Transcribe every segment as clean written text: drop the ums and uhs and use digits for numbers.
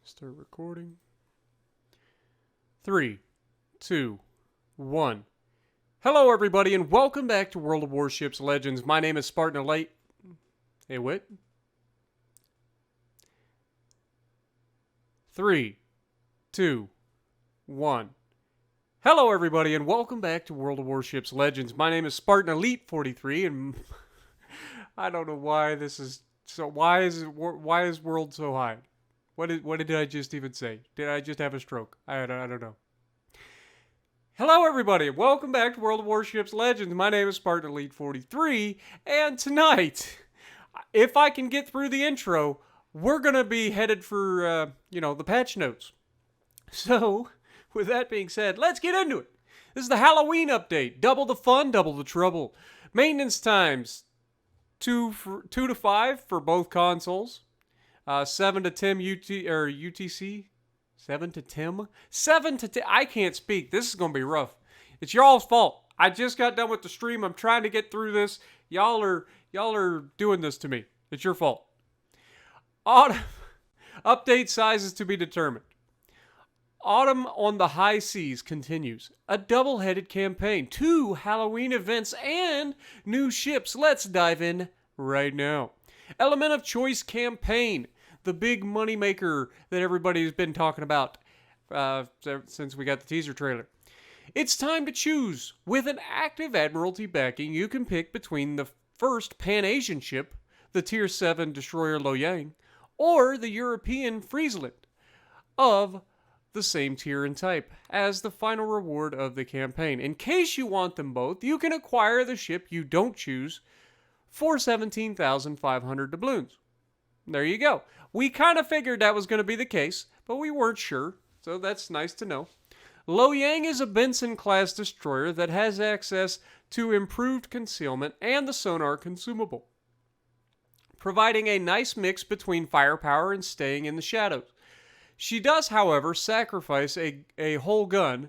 Start recording. 3, 2, 1. Hello, everybody, and welcome back to World of Warships Legends. My name is Spartan Elite. Hey, what? 3, 2, 1. Hello, everybody, and welcome back to World of Warships Legends. My name is Spartan Elite 43, and I don't know why this is so. Why is World so high? What did I just even say? Did I just have a stroke? I don't know. Hello, everybody. Welcome back to World of Warships Legends. My name is Spartan Elite 43, and tonight, if I can get through the intro, we're gonna be headed for the patch notes. So, with that being said, let's get into it. This is the Halloween update. Double the fun, double the trouble. Maintenance times 2 to 5 for both consoles. 7 to 10 UTC. 7 to 10? 7 to 10. I can't speak. This is going to be rough. It's y'all's fault. I just got done with the stream. I'm trying to get through this. Y'all are doing this to me. It's your fault. Autumn. Update sizes to be determined. Autumn on the High Seas continues. A double-headed campaign, 2 Halloween events, and new ships. Let's dive in right now. Element of Choice campaign. The big moneymaker that everybody's been talking about since we got the teaser trailer. It's time to choose. With an active Admiralty backing, you can pick between the first Pan-Asian ship, the Tier 7 destroyer Loyang, or the European Friesland of the same tier and type as the final reward of the campaign. In case you want them both, you can acquire the ship you don't choose for 17,500 doubloons. There you go. We kind of figured that was going to be the case, but we weren't sure, so that's nice to know. Loyang is a Benson-class destroyer that has access to improved concealment and the sonar consumable, providing a nice mix between firepower and staying in the shadows. She does, however, sacrifice a whole gun,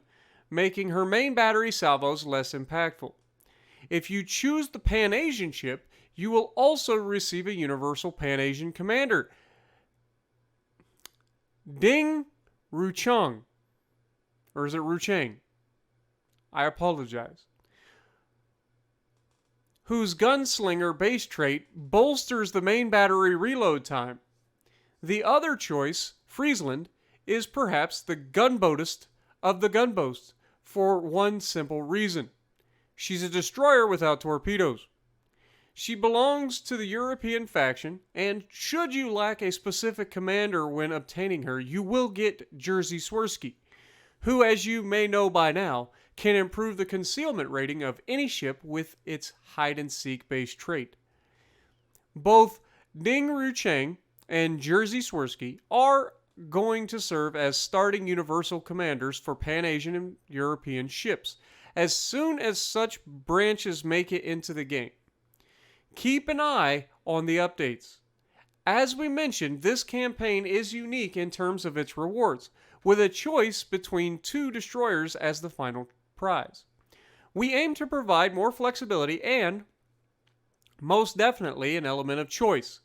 making her main battery salvos less impactful. If you choose the Pan-Asian ship, you will also receive a Universal Pan-Asian Commander, Ding Ruchang. Or is it Ruchang? I apologize. Whose gunslinger base trait bolsters the main battery reload time. The other choice, Friesland, is perhaps the gunboatist of the gunboats for one simple reason. She's a destroyer without torpedoes. She belongs to the European faction, and should you lack a specific commander when obtaining her, you will get Jerzy Swirsky, who, as you may know by now, can improve the concealment rating of any ship with its hide-and-seek base trait. Both Ding Ruchang and Jerzy Swirsky are going to serve as starting universal commanders for Pan-Asian and European ships, as soon as such branches make it into the game. Keep an eye on the updates. As we mentioned, this campaign is unique in terms of its rewards, with a choice between 2 destroyers as the final prize. We aim to provide more flexibility and, most definitely, an element of choice.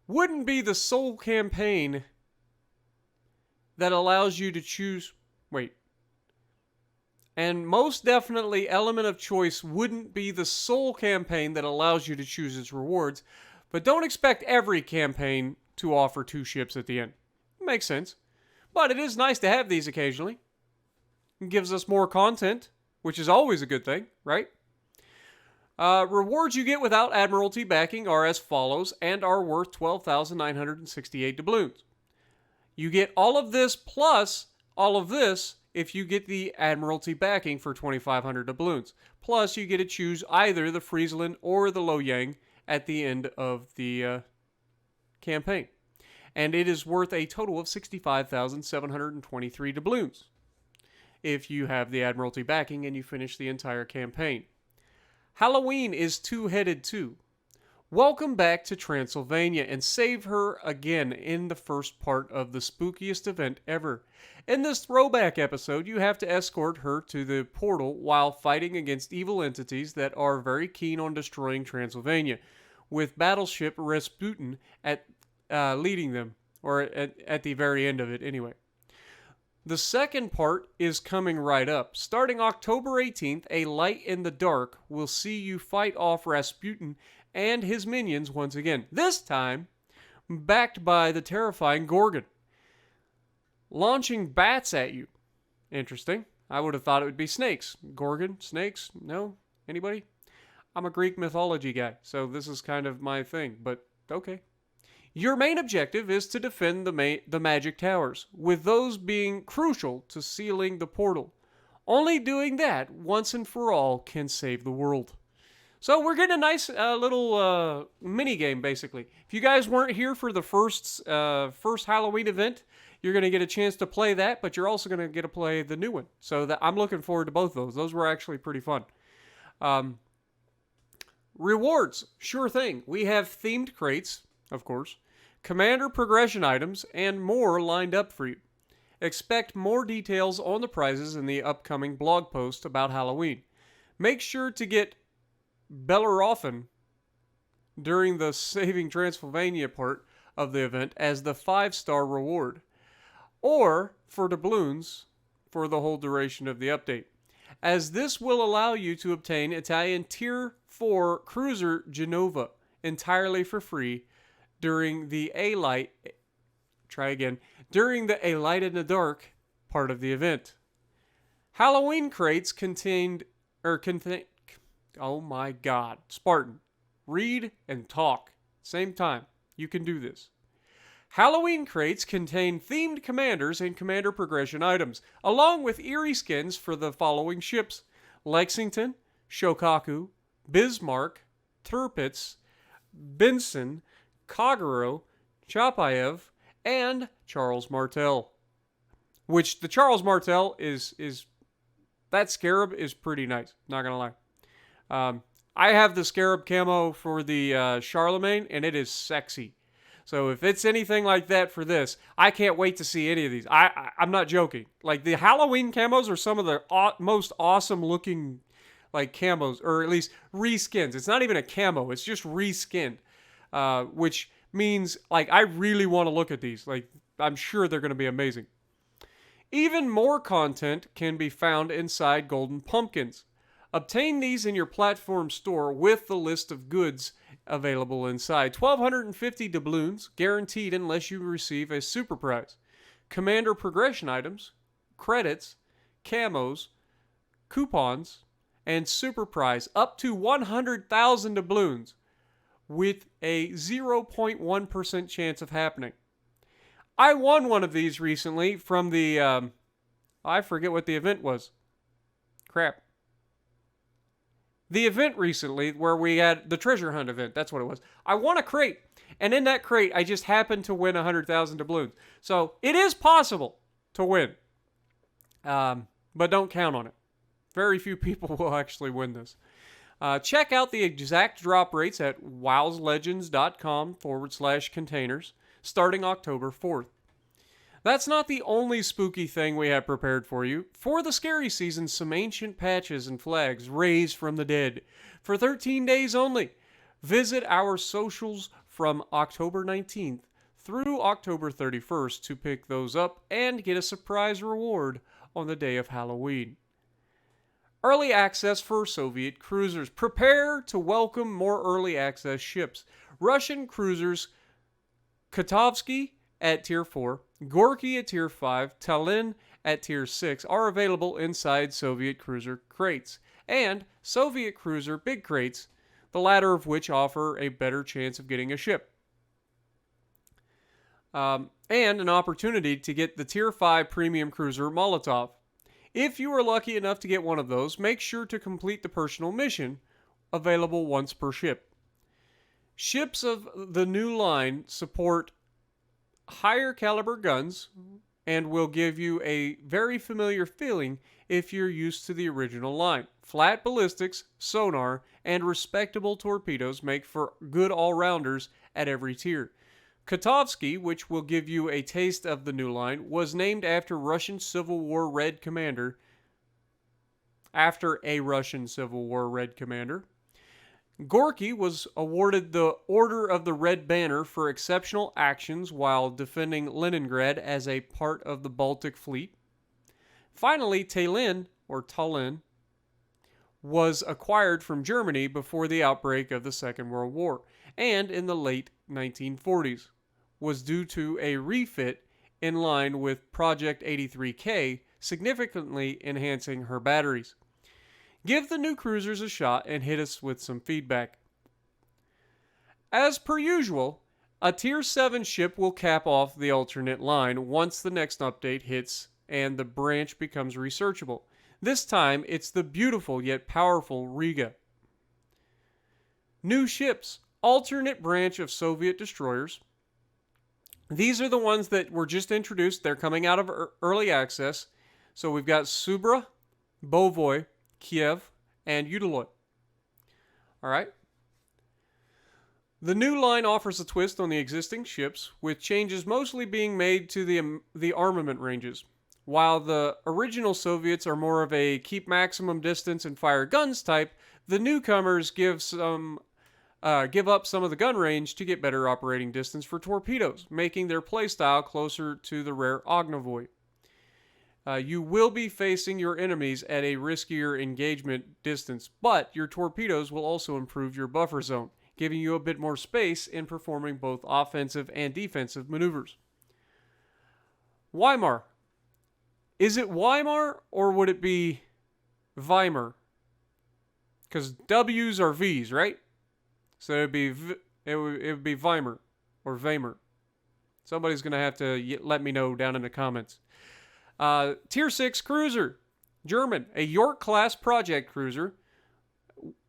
Wouldn't be the sole campaign that allows you to choose... And most definitely, element of choice wouldn't be the sole campaign that allows you to choose its rewards, but don't expect every campaign to offer 2 ships at the end. Makes sense. But it is nice to have these occasionally. It gives us more content, which is always a good thing, right? Rewards you get without Admiralty backing are as follows and are worth 12,968 doubloons. You get all of this plus all of this if you get the Admiralty backing for 2,500 doubloons. Plus, you get to choose either the Friesland or the Loyang at the end of the campaign. And it is worth a total of 65,723 doubloons if you have the Admiralty backing and you finish the entire campaign. Halloween is two-headed too. Welcome back to Transylvania and save her again in the first part of the spookiest event ever. In this throwback episode, you have to escort her to the portal while fighting against evil entities that are very keen on destroying Transylvania, with Battleship Rasputin leading them, or at the very end of it anyway. The second part is coming right up. Starting October 18th, A Light in the Dark will see you fight off Rasputin and his minions once again. This time, backed by the terrifying Gorgon, launching bats at you. Interesting. I would have thought it would be snakes. Gorgon, snakes? No? Anybody? I'm a Greek mythology guy, so this is kind of my thing, but okay. Your main objective is to defend the magic towers, with those being crucial to sealing the portal. Only doing that once and for all can save the world. So we're getting a nice little mini game, basically. If you guys weren't here for the first Halloween event, you're going to get a chance to play that, but you're also going to get to play the new one. So I'm looking forward to both of those. Those were actually pretty fun. Rewards, sure thing. We have themed crates, of course, commander progression items, and more lined up for you. Expect more details on the prizes in the upcoming blog post about Halloween. Make sure to get Bellerophon during the Saving Transylvania part of the event as the 5-star reward, or for doubloons for the whole duration of the update, as this will allow you to obtain Italian Tier 4 cruiser Genova entirely for free during the A Light in the Dark part of the event. Halloween crates contain oh my god, Spartan, read and talk same time. You can do this. Halloween crates contain themed commanders and commander progression items, along with eerie skins for the following ships: Lexington, Shokaku, Bismarck, Tirpitz, Benson, Kagero, Chapayev, and Charles Martel. Which the Charles Martel is that scarab is pretty nice. Not gonna lie. I have the scarab camo for the Charlemagne, and it is sexy. So if it's anything like that for this, I can't wait to see any of these. I'm not joking. Like, the Halloween camos are some of the most awesome looking like camos, or at least reskins. It's not even a camo, it's just reskinned. Which means, like, I really want to look at these. Like, I'm sure they're going to be amazing. Even more content can be found inside Golden Pumpkins. Obtain these in your platform store with the list of goods available inside. 1,250 doubloons, guaranteed unless you receive a super prize. Commander progression items, credits, camos, coupons, and super prize up to 100,000 doubloons with a 0.1% chance of happening. I won one of these recently from the, I forget what the event was. Crap. The event recently where we had the treasure hunt event, that's what it was. I won a crate, and in that crate, I just happened to win 100,000 doubloons. So it is possible to win, but don't count on it. Very few people will actually win this. Check out the exact drop rates at wowslegends.com/containers starting October 4th. That's not the only spooky thing we have prepared for you. For the scary season, some ancient patches and flags raised from the dead for 13 days only. Visit our socials from October 19th through October 31st to pick those up and get a surprise reward on the day of Halloween. Early access for Soviet cruisers. Prepare to welcome more early access ships. Russian cruisers Kotovsky at Tier 4, Gorky at Tier 5, Tallinn at Tier 6 are available inside Soviet cruiser crates, and Soviet cruiser big crates, the latter of which offer a better chance of getting a ship. And an opportunity to get the Tier 5 premium cruiser Molotov. If you are lucky enough to get one of those, make sure to complete the personal mission, available once per ship. Ships of the new line support higher caliber guns and will give you a very familiar feeling if you're used to the original line. Flat ballistics, sonar, and respectable torpedoes make for good all-rounders at every tier. Kotovsky, which will give you a taste of the new line, was named after Russian Civil War Red Commander. Gorky was awarded the Order of the Red Banner for exceptional actions while defending Leningrad as a part of the Baltic Fleet. Finally, Tallinn, was acquired from Germany before the outbreak of the Second World War, and in the late 1940s was due to a refit in line with Project 83K, significantly enhancing her batteries. Give the new cruisers a shot and hit us with some feedback. As per usual, a Tier 7 ship will cap off the alternate line once the next update hits and the branch becomes researchable. This time, it's the beautiful yet powerful Riga. New ships, alternate branch of Soviet destroyers. These are the ones that were just introduced. They're coming out of early access. So we've got Subra, Bovoy, Kiev, and Udaloy. All right. The new line offers a twist on the existing ships, with changes mostly being made to the armament ranges. While the original Soviets are more of a keep maximum distance and fire guns type, the newcomers give up some of the gun range to get better operating distance for torpedoes, making their playstyle closer to the rare Ognavoy. You will be facing your enemies at a riskier engagement distance, but your torpedoes will also improve your buffer zone, giving you a bit more space in performing both offensive and defensive maneuvers. Weimar. Is it Weimar or would it be Weimar? Because W's are V's, right? So it would be Weimar or Weimar. Somebody's going to have to let me know down in the comments. Tier 6 cruiser. German. A York-class project cruiser.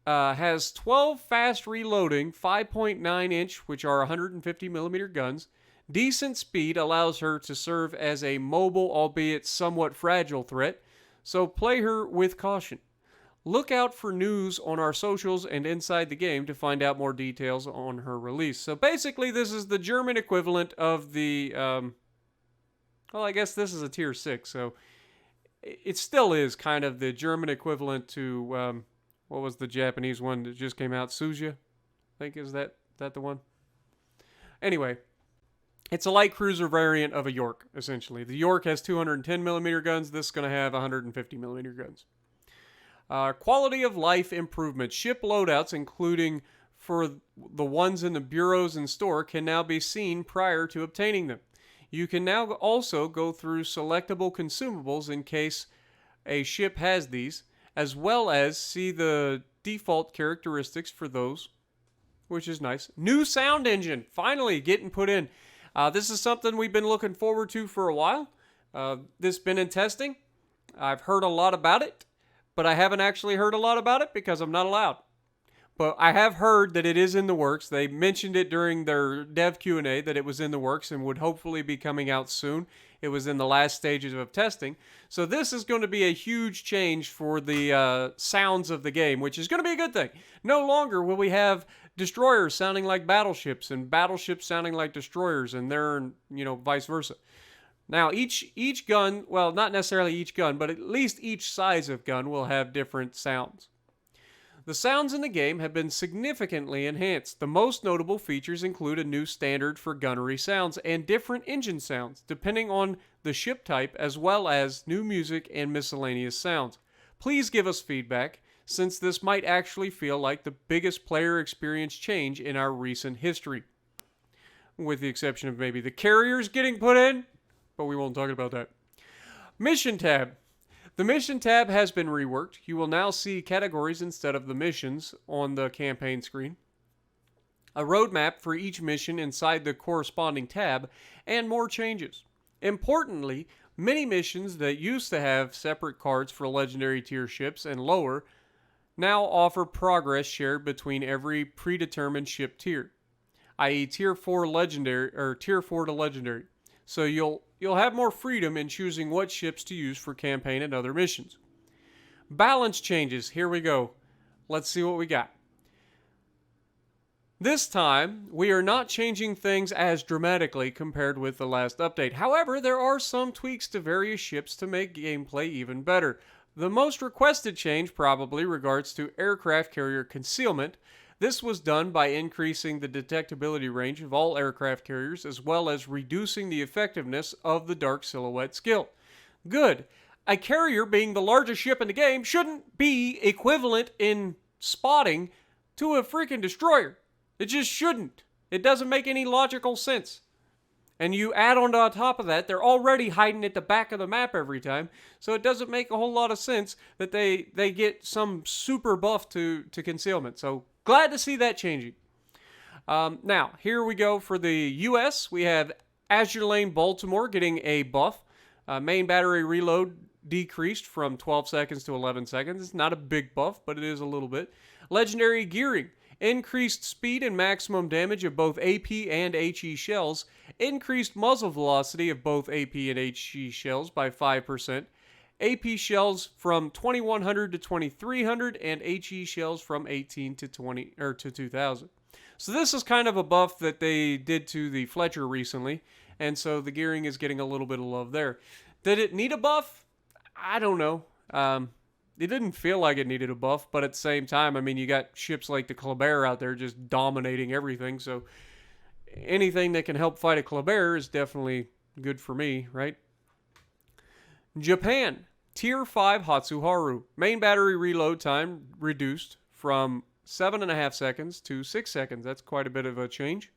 Has 12 fast reloading 5.9-inch, which are 150 millimeter guns. Decent speed allows her to serve as a mobile, albeit somewhat fragile threat, so play her with caution. Look out for news on our socials and inside the game to find out more details on her release. So basically, this is the German equivalent of the... well, I guess this is a Tier 6, so it still is kind of the German equivalent to... what was the Japanese one that just came out? Suja? I think is that the one? Anyway, it's a light cruiser variant of a York, essentially. The York has 210 millimeter guns. This is going to have 150 millimeter guns. Quality of life improvement. Ship loadouts, including for the ones in the bureaus and store, can now be seen prior to obtaining them. You can now also go through selectable consumables in case a ship has these, as well as see the default characteristics for those, which is nice. New sound engine, finally getting put in. This is something we've been looking forward to for a while. This has been in testing. I've heard a lot about it, but I haven't actually heard a lot about it because I'm not allowed. But I have heard that it is in the works. They mentioned it during their dev Q&A that it was in the works and would hopefully be coming out soon. It was in the last stages of testing. So this is going to be a huge change for the sounds of the game, which is going to be a good thing. No longer will we have destroyers sounding like battleships and battleships sounding like destroyers, and they're, vice versa. Now, each gun, well, not necessarily each gun, but at least each size of gun will have different sounds. The sounds in the game have been significantly enhanced. The most notable features include a new standard for gunnery sounds and different engine sounds, depending on the ship type, as well as new music and miscellaneous sounds. Please give us feedback, since this might actually feel like the biggest player experience change in our recent history. With the exception of maybe the carriers getting put in, but we won't talk about that. Mission tab. The mission tab has been reworked. You will now see categories instead of the missions on the campaign screen, a roadmap for each mission inside the corresponding tab, and more changes. Importantly, many missions that used to have separate cards for legendary tier ships and lower now offer progress shared between every predetermined ship tier, i.e. tier 4 legendary or tier 4 to legendary. So you'll have more freedom in choosing what ships to use for campaign and other missions. Balance changes. Here we go. Let's see what we got. This time, we are not changing things as dramatically compared with the last update. However, there are some tweaks to various ships to make gameplay even better. The most requested change probably regards to aircraft carrier concealment. This was done by increasing the detectability range of all aircraft carriers as well as reducing the effectiveness of the dark silhouette skill. Good. A carrier being the largest ship in the game shouldn't be equivalent in spotting to a freaking destroyer. It just shouldn't. It doesn't make any logical sense. And you add on top of that, they're already hiding at the back of the map every time, so it doesn't make a whole lot of sense that they get some super buff to concealment. So glad to see that changing. Now, here we go for the U.S. We have Azure Lane Baltimore getting a buff. Main battery reload decreased from 12 seconds to 11 seconds. It's not a big buff, but it is a little bit. Legendary Gearing. Increased speed and maximum damage of both AP and HE shells. Increased muzzle velocity of both AP and HE shells by 5%. AP shells from 2100 to 2300 and HE shells from 18 to 20 or to 2000. So this is kind of a buff that they did to the Fletcher recently, and so the gearing is getting a little bit of love there. Did it need a buff? I don't know. It didn't feel like it needed a buff, but at the same time, I mean, you got ships like the Kleber out there just dominating everything, so anything that can help fight a Kleber is definitely good for me, right? Japan, Tier 5 Hatsuharu. Main battery reload time reduced from 7.5 seconds to 6 seconds. That's quite a bit of a change.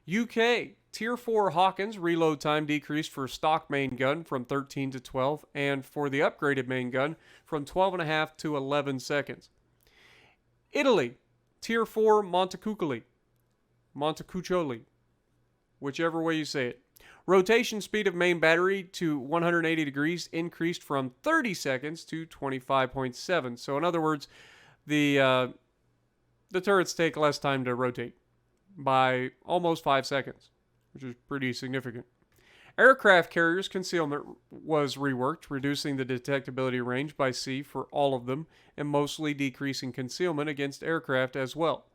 UK, Tier 4 Hawkins, reload time decreased for stock main gun from 13 to 12, and for the upgraded main gun from 12.5 to 11 seconds. Italy, Tier 4 Montecuccoli, whichever way you say it. Rotation speed of main battery to 180 degrees increased from 30 seconds to 25.7. So in other words, the turrets take less time to rotate by almost 5 seconds, which is pretty significant. Aircraft carriers concealment was reworked, reducing the detectability range by sea for all of them, and mostly decreasing concealment against aircraft as well.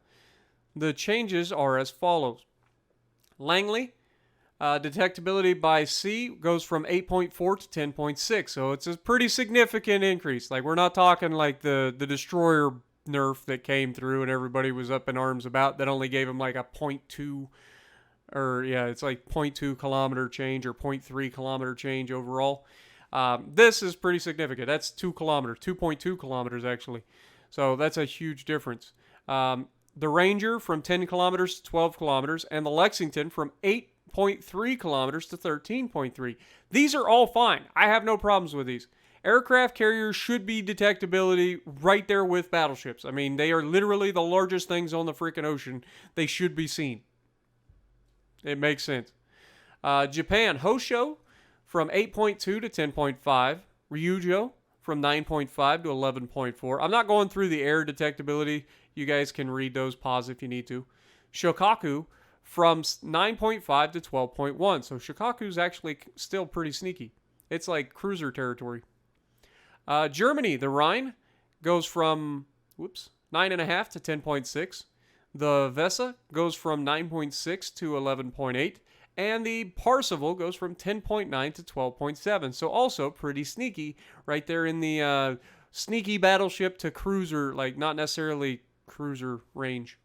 The changes are as follows. Langley, detectability by sea goes from 8.4 to 10.6, so it's a pretty significant increase. Like, we're not talking like the destroyer nerf that came through and everybody was up in arms about that only gave him like a 0.2 or it's like 0.2 kilometer change or 0.3 kilometer change overall. This is pretty significant. That's 2 kilometers, 2.2 kilometers actually. So that's a huge difference. The Ranger from 10 kilometers to 12 kilometers and the Lexington from 8.3 kilometers to 13.3. These are all fine. I have no problems with these. Aircraft carriers should be detectability right there with battleships. I mean, they are literally the largest things on the freaking ocean. They should be seen. It makes sense. Japan, Hosho from 8.2 to 10.5. Ryujo from 9.5 to 11.4. I'm not going through the air detectability. You guys can read those, pause if you need to. Shokaku from 9.5 to 12.1. So Shokaku's actually still pretty sneaky. It's like cruiser territory. Germany, the Rhine, goes from 9.5 to 10.6. The Vesa goes from 9.6 to 11.8. And the Parseval goes from 10.9 to 12.7. So also pretty sneaky right there in the sneaky battleship to cruiser, like not necessarily cruiser range.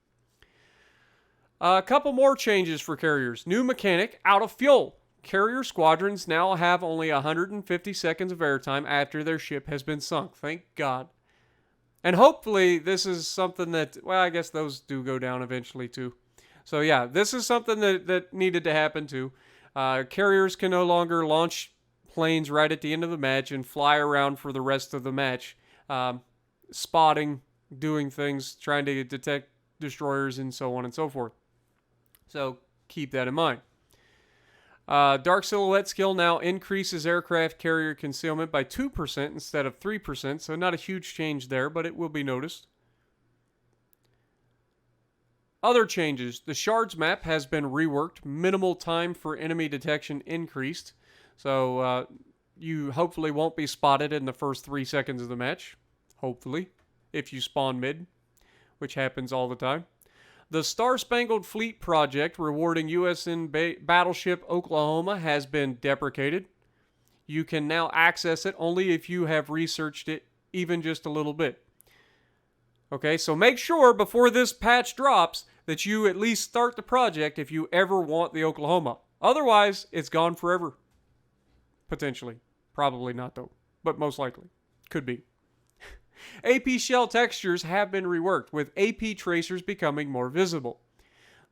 A couple more changes for carriers. New mechanic, out of fuel. Carrier squadrons now have only 150 seconds of airtime after their ship has been sunk. Thank God. And hopefully this is something that, well, I guess those do go down eventually too. So yeah, this is something that needed to happen too. Carriers can no longer launch planes right at the end of the match and fly around for the rest of the match. Spotting, doing things, trying to detect destroyers and so on and so forth. So keep that in mind. Dark Silhouette skill now increases aircraft carrier concealment by 2% instead of 3%, so not a huge change there, but it will be noticed. Other changes. The Shards map has been reworked. Minimal time for enemy detection increased, so you hopefully won't be spotted in the first 3 seconds of the match. Hopefully, if you spawn mid, which happens all the time. The Star-Spangled Fleet project rewarding USN Battleship Oklahoma has been deprecated. You can now access it only if you have researched it even just a little bit. Okay, so make sure before this patch drops that you at least start the project if you ever want the Oklahoma. Otherwise, it's gone forever. Potentially. Probably not, though. But most likely. Could be. AP shell textures have been reworked, with AP tracers becoming more visible.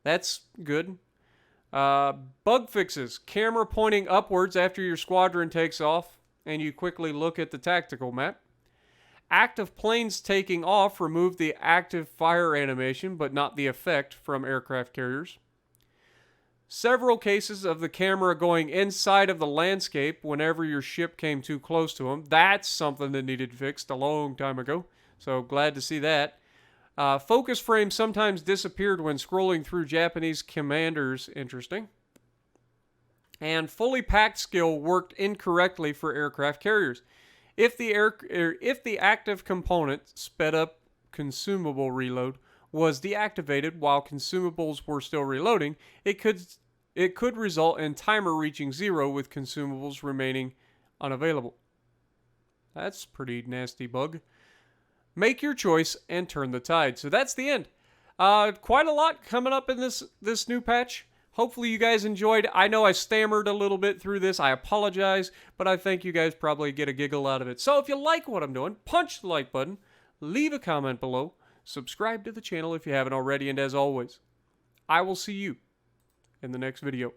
That's good. Bug fixes. Camera pointing upwards after your squadron takes off, and you quickly look at the tactical map. Active planes taking off removed the active fire animation, but not the effect from aircraft carriers. Several cases of the camera going inside of the landscape whenever your ship came too close to them. That's something that needed fixed a long time ago. So glad to see that. Focus frame sometimes disappeared when scrolling through Japanese commanders. Interesting. And fully packed skill worked incorrectly for aircraft carriers. If the active component sped up consumable reload was deactivated while consumables were still reloading, it could result in timer reaching 0 with consumables remaining unavailable. That's a pretty nasty bug. Make your choice and turn the tide. So that's the end. Quite a lot coming up in this new patch. Hopefully you guys enjoyed. I know I stammered a little bit through this. I apologize, but I think you guys probably get a giggle out of it. So if you like what I'm doing, punch the like button, leave a comment below, subscribe to the channel if you haven't already, and as always, I will see you in the next video.